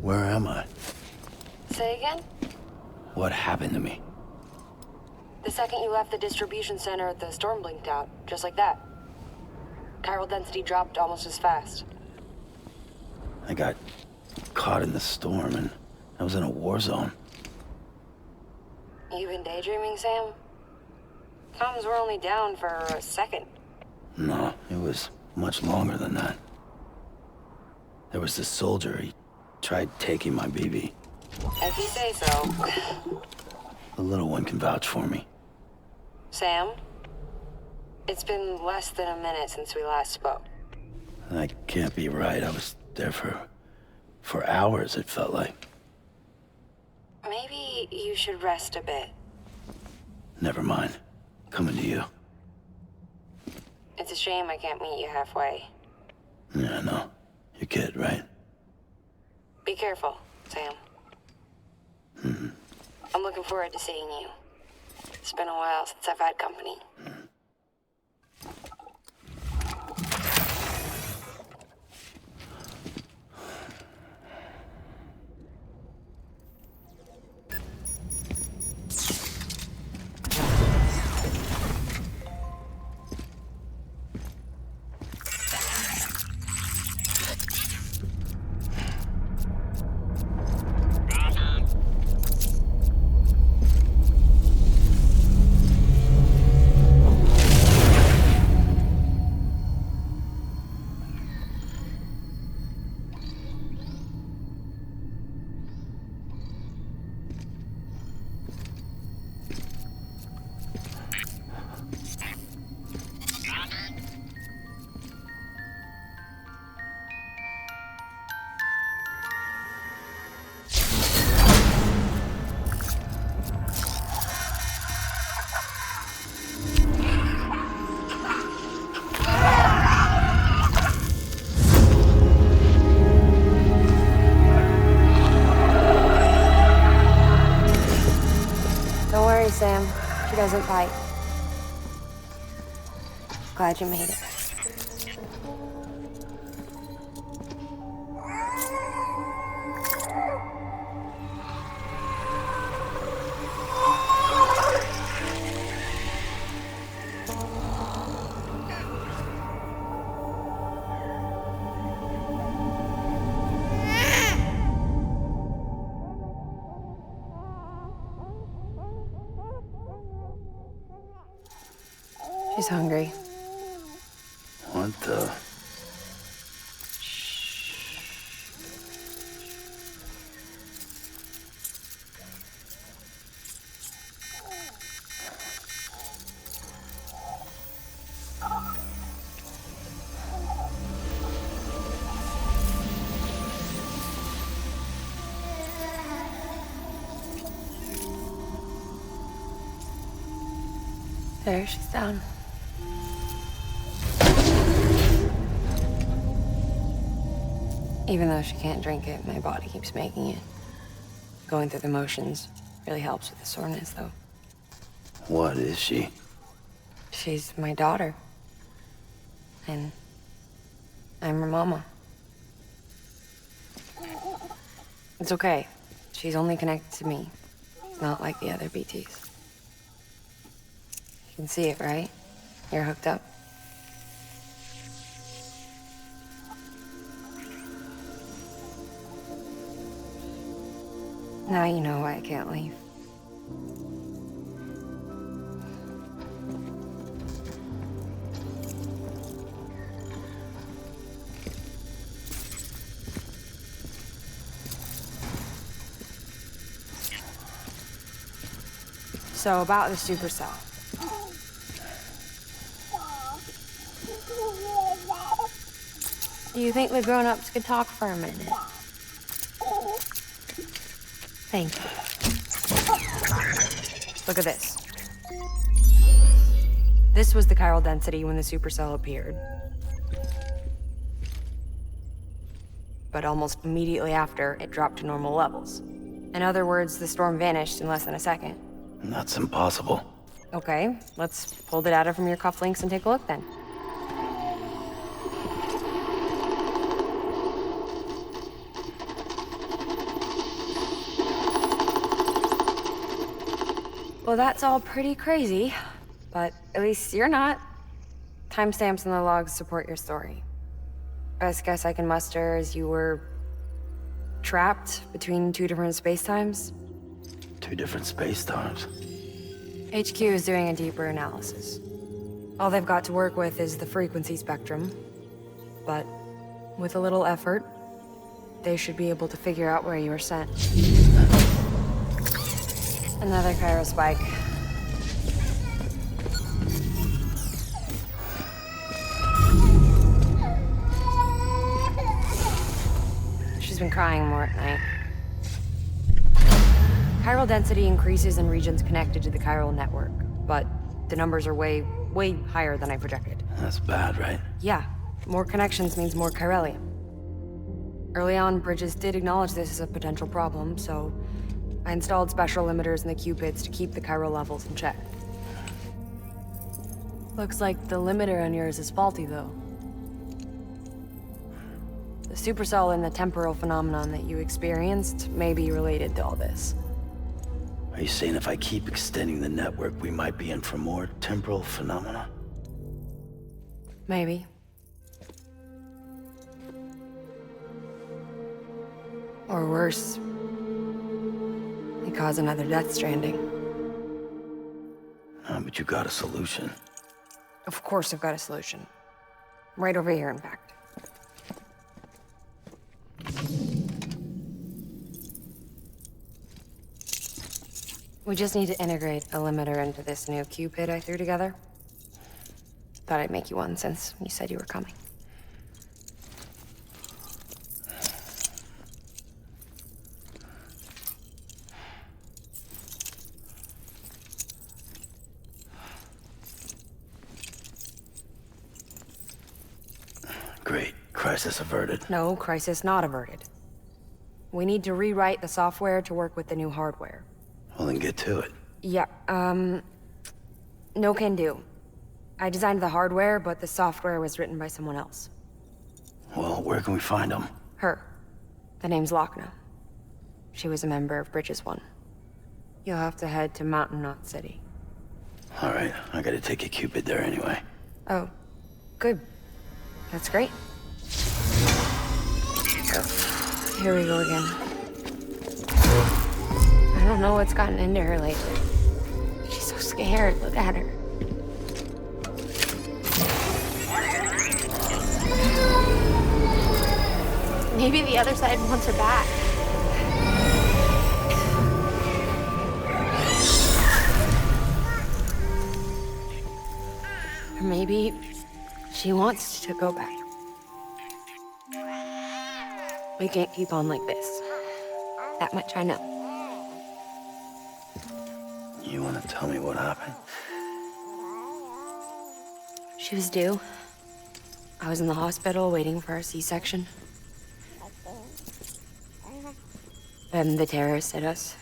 Where am I? Say again? What happened to me? The second you left the distribution center, the storm blinked out, just like that. Chiral density dropped almost as fast. I got caught in the storm and I was in a war zone. You been daydreaming, Sam? Comms were only down for a second. No, it was much longer than that. There was this soldier, he tried taking my BB. If you say so. The little one can vouch for me. Sam? It's been less than a minute since we last spoke. That can't be right. I was there for hours, it felt like. Maybe you should rest a bit. Never mind. Coming to you. It's a shame I can't meet you halfway. Yeah, I know. Your kid, right? Be careful, Sam. Mm-hmm. I'm looking forward to seeing you. It's been a while since I've had company. Sam, she doesn't bite. Glad you made it. She's hungry. What the? There, she's down. Even though she can't drink it, my body keeps making it. Going through the motions really helps with the soreness, though. What is she? She's my daughter. And I'm her mama. It's okay. She's only connected to me. Not like the other BTs. You can see it, right? You're hooked up. Now you know why I can't leave. So about the supercell. Do you think the grown-ups could talk for a minute? Thank you. Look at this. This was the chiral density when the supercell appeared. But almost immediately after, it dropped to normal levels. In other words, the storm vanished in less than a second. That's impossible. Okay, let's pull the data from your cufflinks and take a look then. Well, that's all pretty crazy, but at least you're not. Timestamps in the logs support your story. Best guess I can muster is you were trapped between two different spacetimes. Two different space times. HQ is doing a deeper analysis. All they've got to work with is the frequency spectrum, but with a little effort, they should be able to figure out where you were sent. Another chiral spike. She's been crying more at night. Chiral density increases in regions connected to the chiral network, but the numbers are way higher than I projected. That's bad, right? Yeah, more connections means more chiralium. Early on, Bridges did acknowledge this as a potential problem, so I installed special limiters in the Cupids to keep the chiral levels in check. Looks like the limiter on yours is faulty, though. The supercell and the temporal phenomenon that you experienced may be related to all this. Are you saying if I keep extending the network, we might be in for more temporal phenomena? Maybe. Or worse, they cause another Death Stranding. But you got a solution. Of course I've got a solution. Right over here, in fact. We just need to integrate a limiter into this new Cupid I threw together. Thought I'd make you one since you said you were coming. Great. Crisis averted. No, crisis not averted. We need to rewrite the software to work with the new hardware. Well, then get to it. Yeah, no can do. I designed the hardware, but the software was written by someone else. Well, where can we find them? Her. The name's Lochna. She was a member of Bridges 1. You'll have to head to Mountain Knot City. All right, I gotta take a Cupid there anyway. Oh, good. That's great. Here we go again. I don't know what's gotten into her lately. She's so scared. Look at her. Maybe the other side wants her back. Or maybe she wants to go back. We can't keep on like this. That much I know. You wanna tell me what happened? She was due. I was in the hospital waiting for a C-section. Then the terrorists hit us.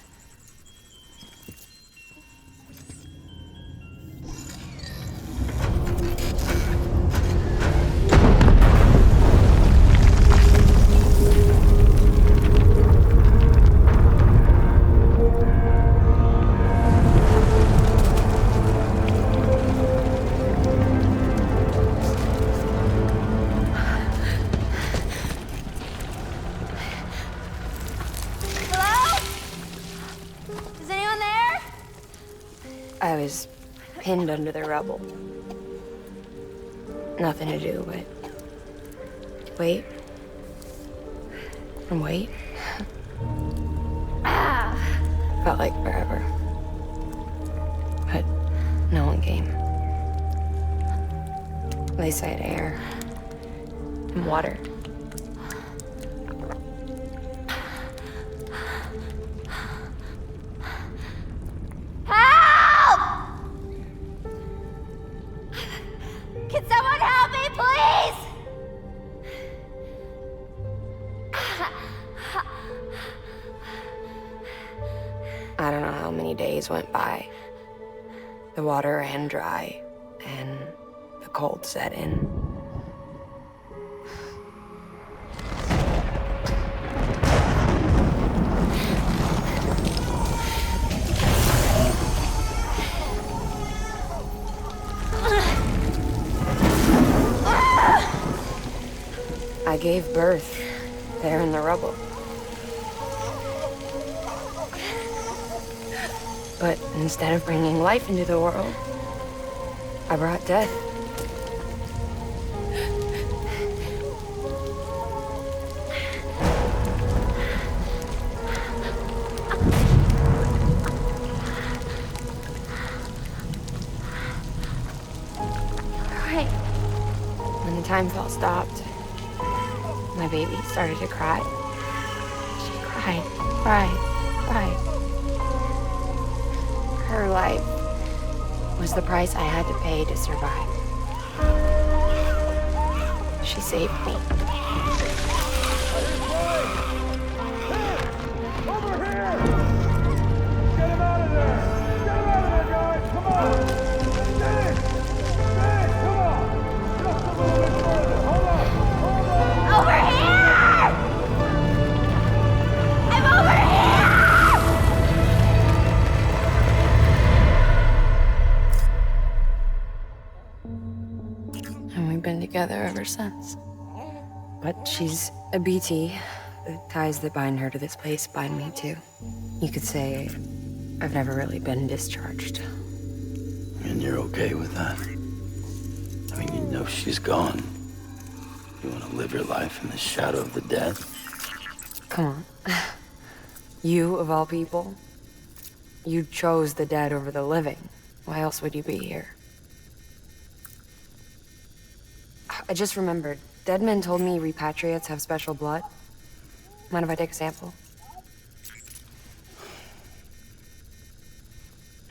I was pinned under the rubble. Nothing to do but wait and wait. Felt like forever. But no one came. They said air and water. Can someone help me, please? I don't know how many days went by. The water ran dry, and the cold set in. gave birth there in the rubble. But instead of bringing life into the world, I brought death. Right. When the time felt stopped, my baby started to cry. She cried, cried, cried. Her life was the price I had to pay to survive. She saved me. Over here! Get him out of there! Get him out of there, guys! Come on! Get in! Get in! Come on! Just a little bit further! Hold on! Hold on! Over here! I'm over here! And we've been together ever since. But she's a BT. The ties that bind her to this place bind me too. You could say I've never really been discharged. And you're okay with that? I mean, you know she's gone. You want to live your life in the shadow of the dead? Come on. You, of all people, you chose the dead over the living. Why else would you be here? I just remembered. Dead men told me repatriates have special blood. Mind if I take a sample?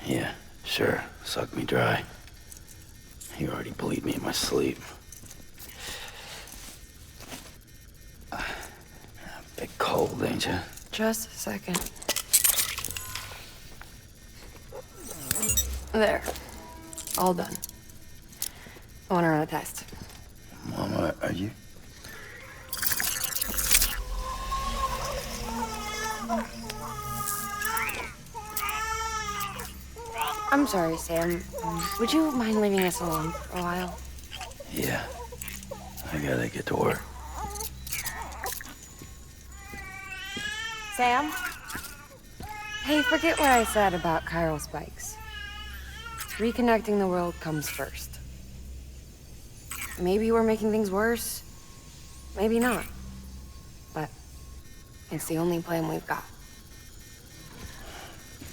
Yeah, sure. Suck me dry. You already bleed me in my sleep. Bit cold, ain't you? Just a second. There. All done. I want to run a test. Mama, are you? I'm sorry, Sam. Would you mind leaving us alone for a while? Yeah. I gotta get to work. Sam? Hey, forget what I said about chiral spikes. Reconnecting the world comes first. Maybe we're making things worse. Maybe not. But it's the only plan we've got.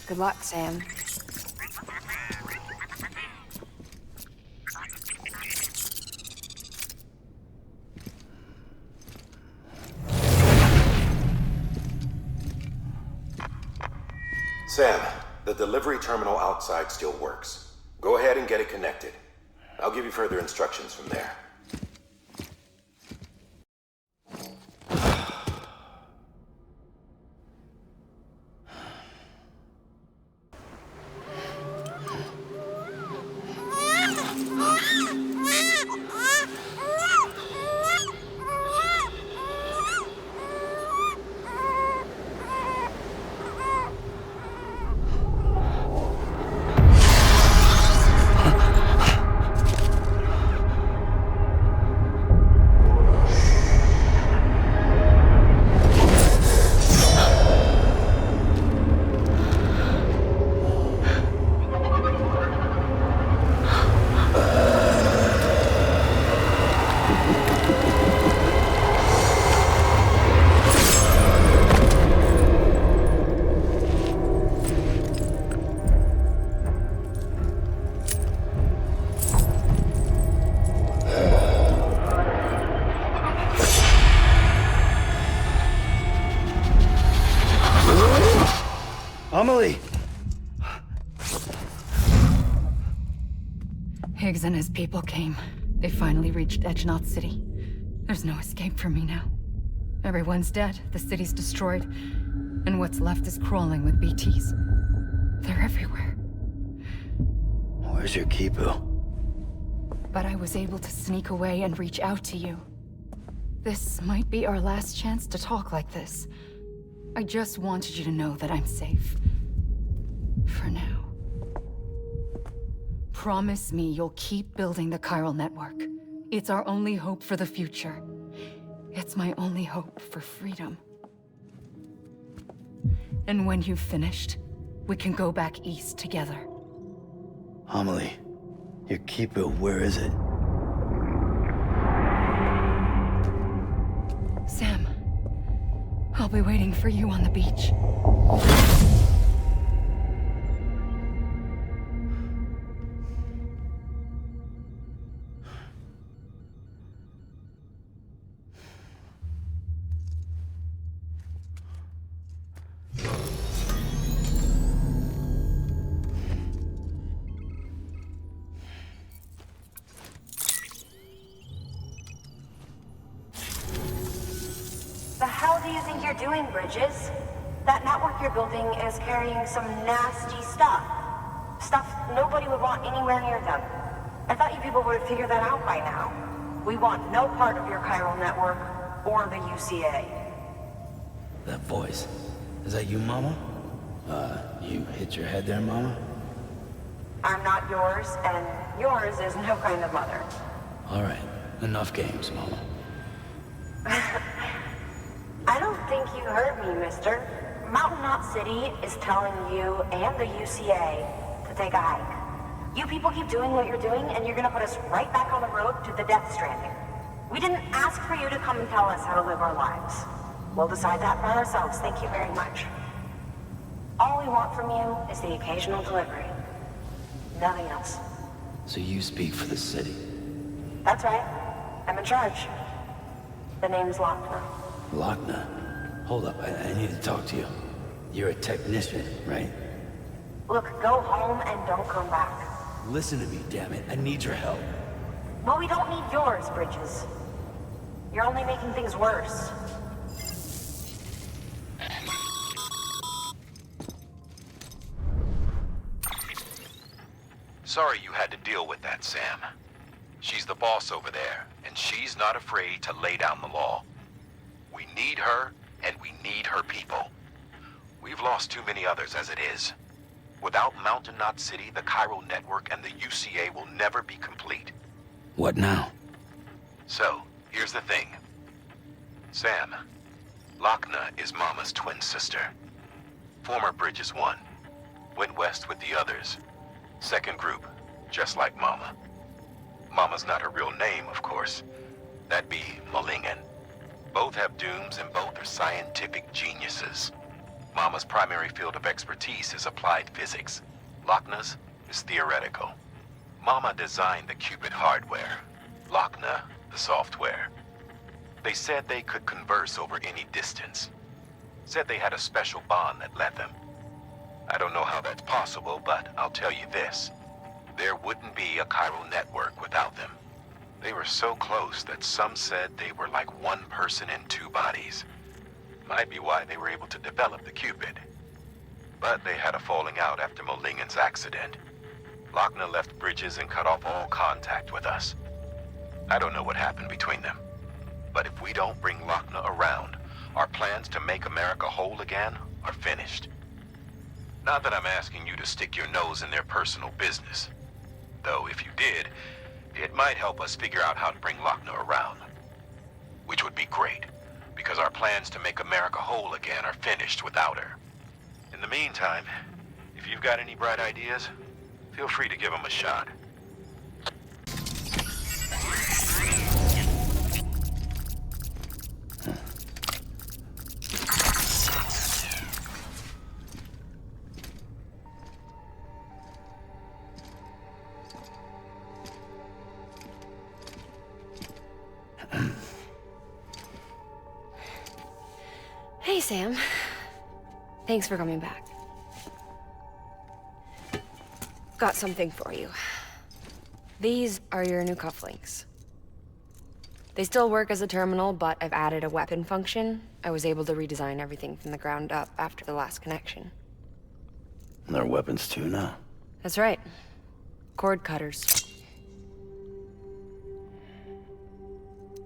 Good luck, Sam. Sam, the delivery terminal outside still works. Go ahead and get it connected. I'll give you further instructions from there. Amelie! Higgs and his people came. They finally reached Edgenaught City. There's no escape for me now. Everyone's dead, the city's destroyed, and what's left is crawling with BTs. They're everywhere. Where's your Kipu? But I was able to sneak away and reach out to you. This might be our last chance to talk like this. I just wanted you to know that I'm safe. For now. Promise me you'll keep building the chiral network. It's our only hope for the future. It's my only hope for freedom. And when you've finished, we can go back east together. Amelie, your keeper, where is it? Sam, I'll be waiting for you on the beach. The hell do you think you're doing, Bridges? That network you're building is carrying some nasty stuff. Stuff nobody would want anywhere near them. I thought you people would have figured that out by now. We want no part of your chiral network or the UCA. That voice. Is that you, Mama? You hit your head there, Mama? I'm not yours, and yours is no kind of mother. All right. Enough games, Mama. I don't think you heard me, mister. Mountain Knot City is telling you and the UCA to take a hike. You people keep doing what you're doing, and you're gonna put us right back on the road to the Death Stranding. We didn't ask for you to come and tell us how to live our lives. We'll decide that for ourselves, thank you very much. All we want from you is the occasional delivery. Nothing else. So you speak for the city. That's right. I'm in charge. The name's Lochner. Lochner? Hold up, I need to talk to you. You're a technician, right? Look, go home and don't come back. Listen to me, damn it. I need your help. Well, we don't need yours, Bridges. You're only making things worse. Sorry you had to deal with that, Sam. She's the boss over there, and she's not afraid to lay down the law. We need her, and we need her people. We've lost too many others as it is. Without Mountain Knot City, the chiral network and the UCA will never be complete. What now? So, here's the thing. Sam, Lochner is Mama's twin sister. Former Bridges 1. Went west with the others. Second group, just like Mama. Mama's not her real name, of course. That'd be Malingen. Both have dooms and both are scientific geniuses. Mama's primary field of expertise is applied physics. Lochner's is theoretical. Mama designed the Cupid hardware. Lochner, the software. They said they could converse over any distance. Said they had a special bond that led them. I don't know how that's possible, but I'll tell you this. There wouldn't be a chiral network without them. They were so close that some said they were like one person in two bodies. Might be why they were able to develop the Cupid. But they had a falling out after Molingen's accident. Lochner left Bridges and cut off all contact with us. I don't know what happened between them. But if we don't bring Lochner around, our plans to make America whole again are finished. Not that I'm asking you to stick your nose in their personal business. Though if you did, it might help us figure out how to bring Lochner around. Which would be great, because our plans to make America whole again are finished without her. In the meantime, if you've got any bright ideas, feel free to give them a shot. Hey, Sam. Thanks for coming back. Got something for you. These are your new cufflinks. They still work as a terminal, but I've added a weapon function. I was able to redesign everything from the ground up after the last connection. And they're weapons too now. That's right. Cord cutters.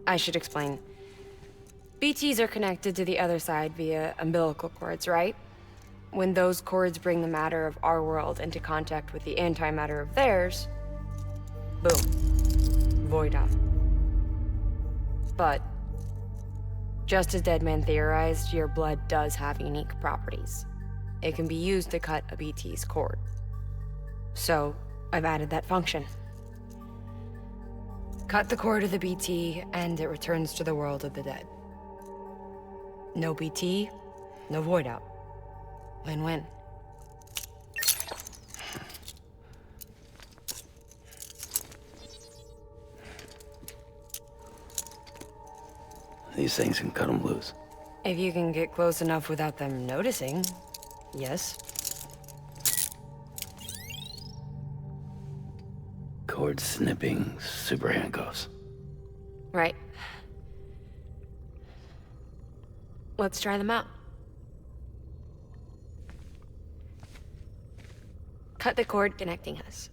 I should explain. BTs are connected to the other side via umbilical cords, right? When those cords bring the matter of our world into contact with the antimatter of theirs, boom. Void out. But Just as Deadman theorized, your blood does have unique properties. It can be used to cut a BT's cord. So, I've added that function. Cut the cord of the BT, and it returns to the world of the dead. No BT, no void out. Win-win. These things can cut them loose. If you can get close enough without them noticing, yes. Cord snipping super handcuffs. Right. Let's try them out. Cut the cord connecting us.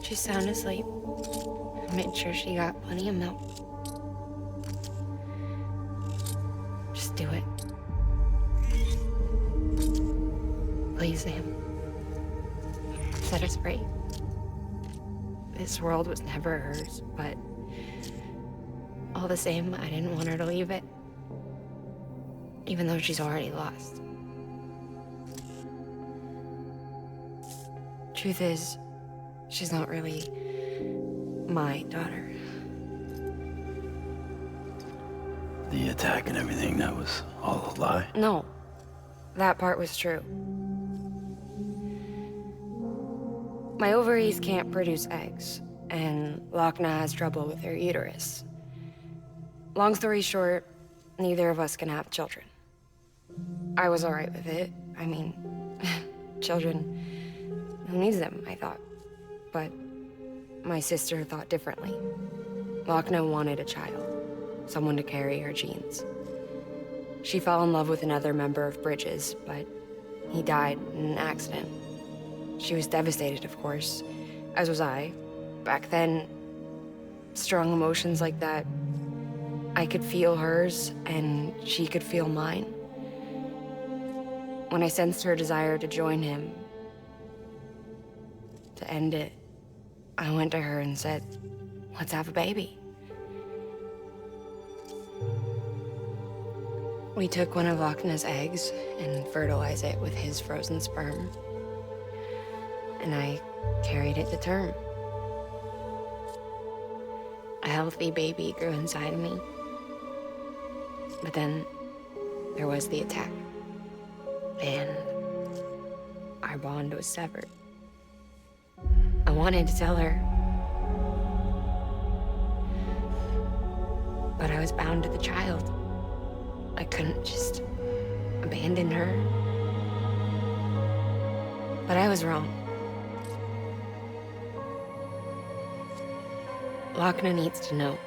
She's sound asleep. I made sure she got plenty of milk. Just do it. Please, Sam. Set us free. This world was never hers, but all the same, I didn't want her to leave it. Even though she's already lost. Truth is, she's not really my daughter. The attack and everything, that was all a lie? No, that part was true. My ovaries can't produce eggs, and Lochna has trouble with her uterus. Long story short, neither of us can have children. I was alright with it. I mean, children, who needs them, I thought. But my sister thought differently. Lochna wanted a child, someone to carry her genes. She fell in love with another member of Bridges, but he died in an accident. She was devastated, of course, as was I. Back then, strong emotions like that, I could feel hers, and she could feel mine. When I sensed her desire to join him, to end it, I went to her and said, let's have a baby. We took one of Lochna's eggs and fertilized it with his frozen sperm. And I carried it to term. A healthy baby grew inside of me. But then there was the attack. And our bond was severed. I wanted to tell her. But I was bound to the child. I couldn't just abandon her. But I was wrong. Lochna needs to know.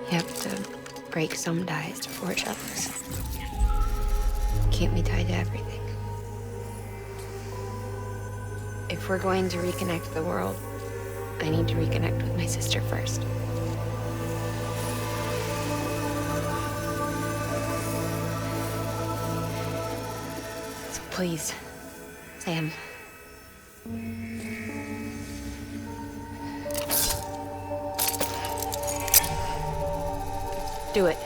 You have to break some ties to forge others. Can't be tied to everything. If we're going to reconnect the world, I need to reconnect with my sister first. So please, Sam. Do it.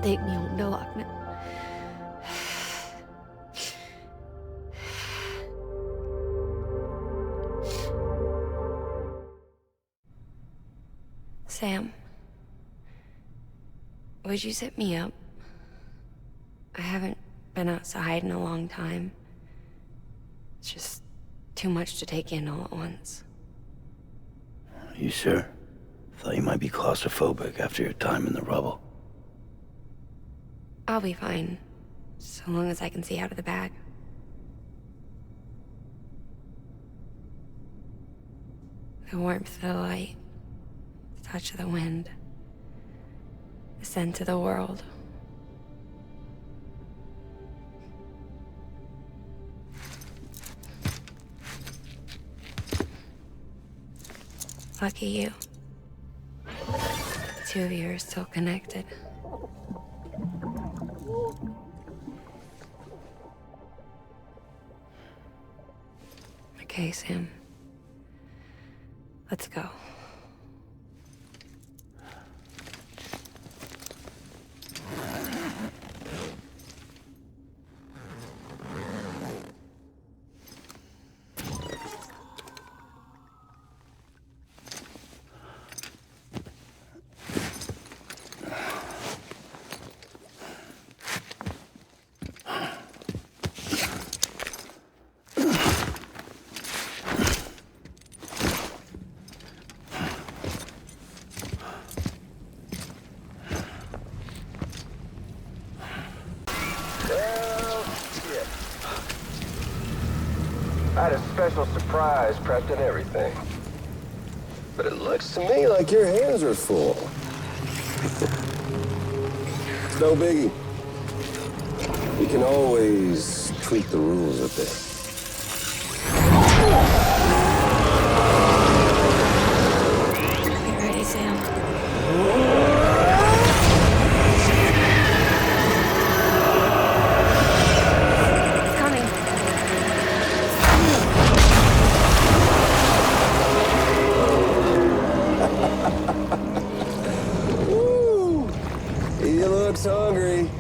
Take me home to Lochna. Sam, would you sit me up? I haven't been outside in a long time. It's just too much to take in all at once. You sure? Thought you might be claustrophobic after your time in the rubble. I'll be fine, so long as I can see out of the bag. The warmth of the light, the touch of the wind, the scent of the world. Lucky you. The two of you are still connected. Okay, Sam. Let's go. I had a special surprise prepped and everything. But it looks to me like your hands are full. It's no biggie. We can always tweak the rules a bit. Get ready, Sam. He looks hungry.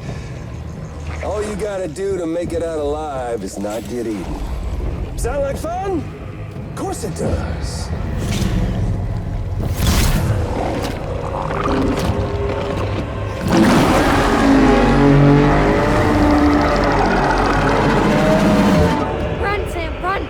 All you gotta do to make it out alive is not get eaten. Sound like fun? Of course it does. Run, Sam, run!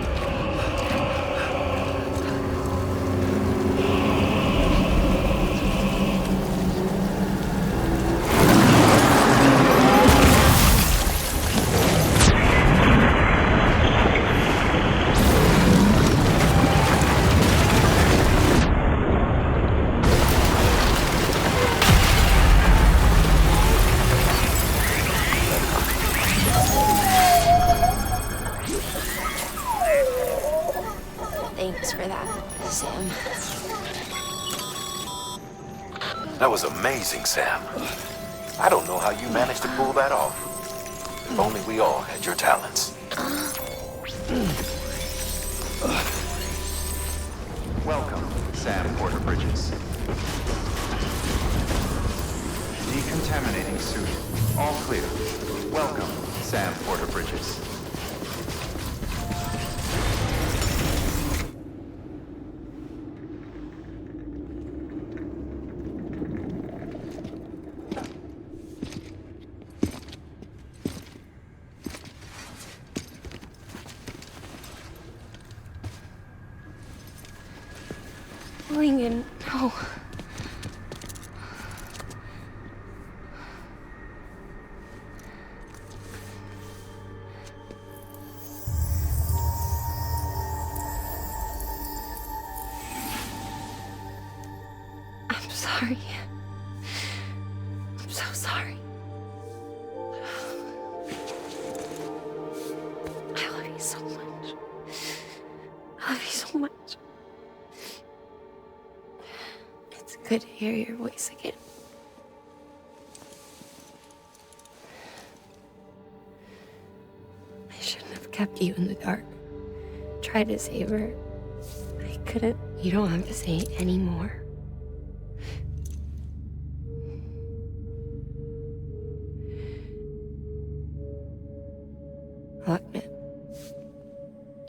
Thanks for that, Sam. That was amazing, Sam. I don't know how you managed to pull that off. If only we all had your talents. Welcome, Sam Porter Bridges. Decontaminating suit. All clear. Welcome, Sam Porter Bridges. Lincoln, no. I'm sorry. I'm so sorry. I love you so much. I love you so much. It's good to hear your voice again. I shouldn't have kept you in the dark. Tried to save her. I couldn't. You don't have to say any more. Locknet.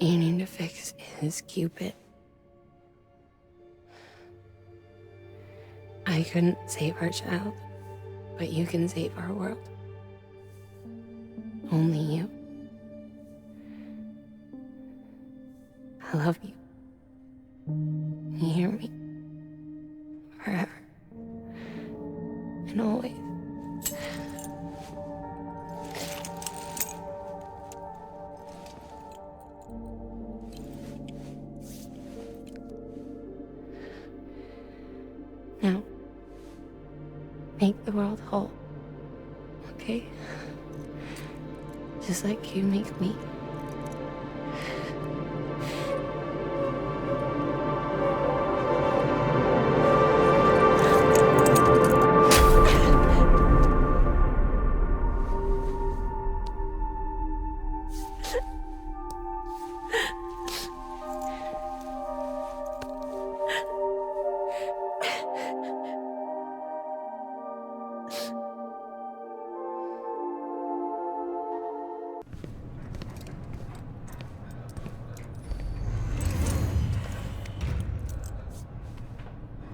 You need to fix his Cupid. I couldn't save our child, But you can save our world. Only you. I love you. You hear me? Forever. And always. Now, make the world whole. Okay? Just like you make me.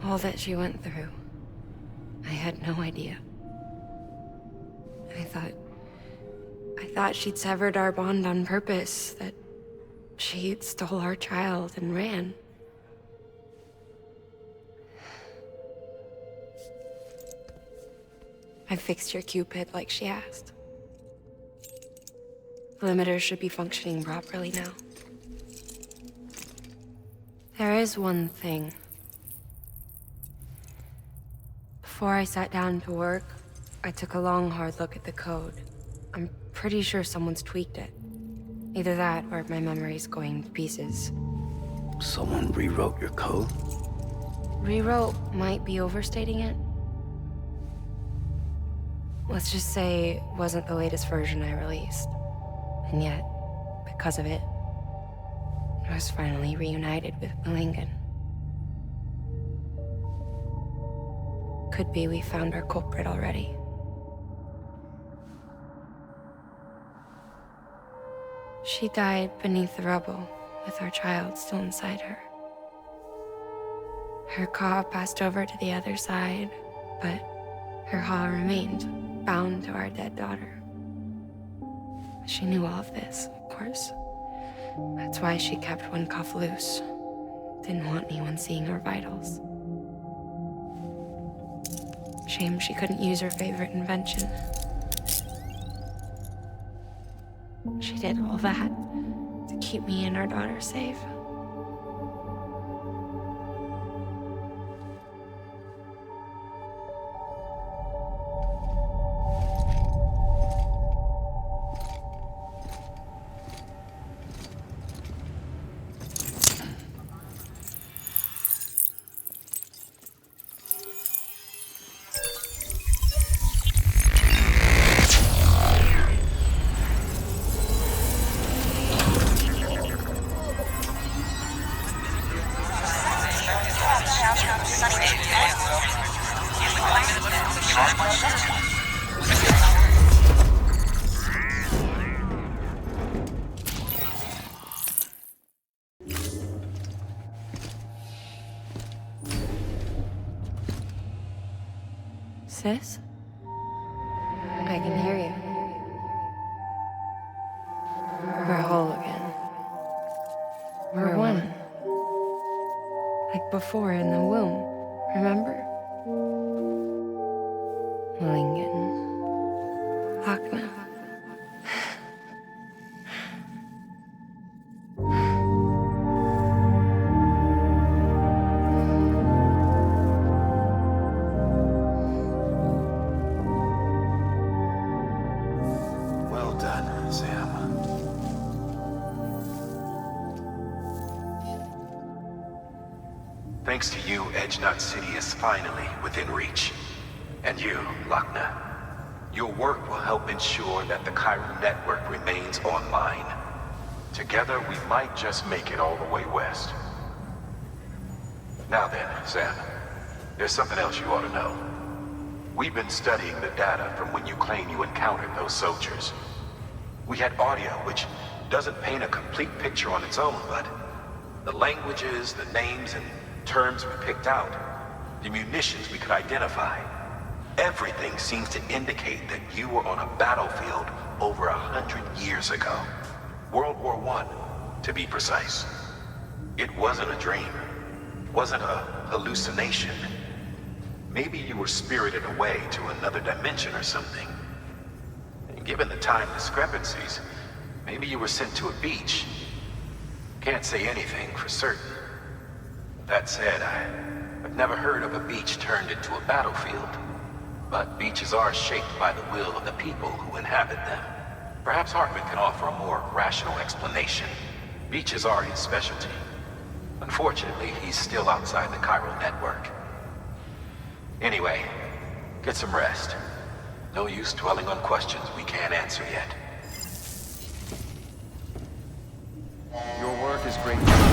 All that she went through, I had no idea. I thought she'd severed our bond on purpose, that she stole our child and ran. I fixed your Cupid like she asked. The limiter should be functioning properly now. There is one thing. Before I sat down to work, I took a long, hard look at the code. I'm pretty sure someone's tweaked it. Either that, or my memory's going to pieces. Someone rewrote your code? Rewrote might be overstating it. Let's just say it wasn't the latest version I released. And yet, because of it, I was finally reunited with Malingen. Could be we found our culprit already. She died beneath the rubble, with our child still inside her. Her Ka passed over to the other side, but her Ha remained, bound to our dead daughter. She knew all of this, of course. That's why she kept one cuff loose. Didn't want anyone seeing her vitals. Shame she couldn't use her favorite invention. She did all that to keep me and our daughter safe. Sis? I can hear you. We're whole again. We're one. Like before in the womb, remember? Malingen. Lochna. Well done, Sam. Thanks to you, Edgenut City is finally within reach. And you, Lochna. Your work will help ensure that the Chiron network remains online. Together, we might just make it all the way west. Now then, Sam, there's something else you ought to know. We've been studying the data from when you claim you encountered those soldiers. We had audio, which doesn't paint a complete picture on its own, but the languages, the names, and terms we picked out, the munitions we could identify, Everything seems to indicate that you were on a battlefield over 100 years ago. World War I, to be precise. It wasn't a dream. Wasn't a hallucination. Maybe you were spirited away to another dimension or something. And given the time discrepancies, maybe you were sent to a beach. Can't say anything for certain. That said, I've never heard of a beach turned into a battlefield. But beaches are shaped by the will of the people who inhabit them. Perhaps Hartman can offer a more rational explanation. Beaches are his specialty. Unfortunately, he's still outside the Chiral network. Anyway, get some rest. No use dwelling on questions we can't answer yet. Your work is great.